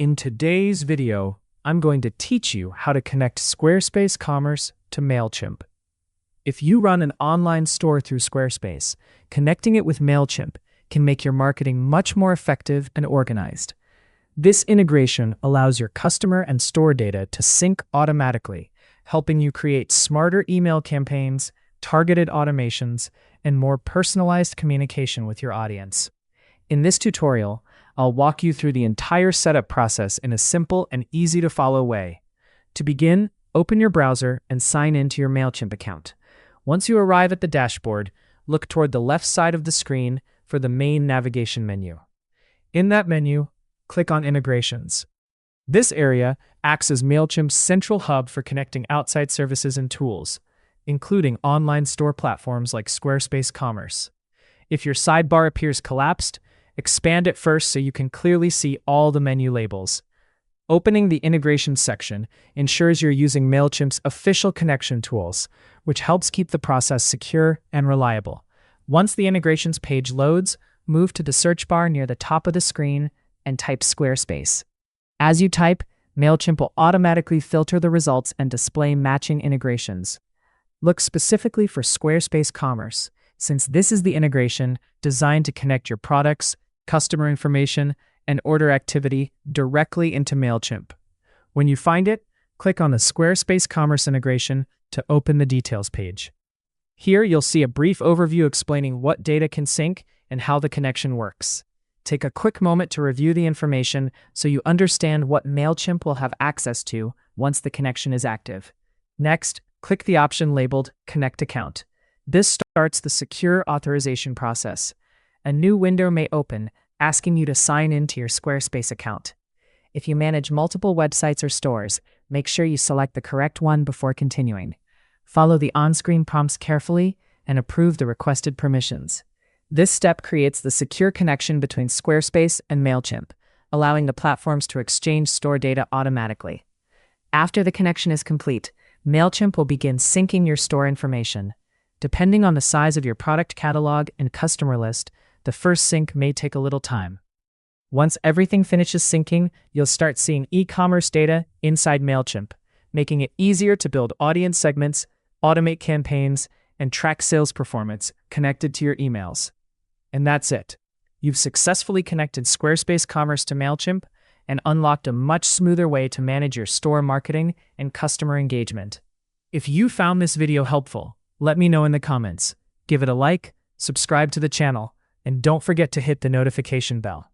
In today's video, I'm going to teach you how to connect Squarespace Commerce to Mailchimp. If you run an online store through Squarespace, connecting it with Mailchimp can make your marketing much more effective and organized. This integration allows your customer and store data to sync automatically, helping you create smarter email campaigns, targeted automations, and more personalized communication with your audience. In this tutorial, I'll walk you through the entire setup process in a simple and easy-to-follow way. To begin, open your browser and sign in to your Mailchimp account. Once you arrive at the dashboard, look toward the left side of the screen for the main navigation menu. In that menu, click on Integrations. This area acts as Mailchimp's central hub for connecting outside services and tools, including online store platforms like Squarespace Commerce. If your sidebar appears collapsed, expand it first so you can clearly see all the menu labels. Opening the Integration section ensures you're using Mailchimp's official connection tools, which helps keep the process secure and reliable. Once the Integrations page loads, move to the search bar near the top of the screen and type Squarespace. As you type, Mailchimp will automatically filter the results and display matching integrations. Look specifically for Squarespace Commerce, since this is the integration designed to connect your products, customer information, and order activity directly into Mailchimp. When you find it, click on the Squarespace Commerce integration to open the details page. Here you'll see a brief overview explaining what data can sync and how the connection works. Take a quick moment to review the information so you understand what Mailchimp will have access to once the connection is active. Next, click the option labeled Connect Account. This starts the secure authorization process. A new window may open, asking you to sign in to your Squarespace account. If you manage multiple websites or stores, make sure you select the correct one before continuing. Follow the on-screen prompts carefully and approve the requested permissions. This step creates the secure connection between Squarespace and Mailchimp, allowing the platforms to exchange store data automatically. After the connection is complete, Mailchimp will begin syncing your store information. Depending on the size of your product catalog and customer list, the first sync may take a little time. Once everything finishes syncing, you'll start seeing e-commerce data inside Mailchimp, making it easier to build audience segments, automate campaigns, and track sales performance connected to your emails. And that's it. You've successfully connected Squarespace Commerce to Mailchimp and unlocked a much smoother way to manage your store marketing and customer engagement. If you found this video helpful, let me know in the comments. Give it a like, subscribe to the channel, and don't forget to hit the notification bell.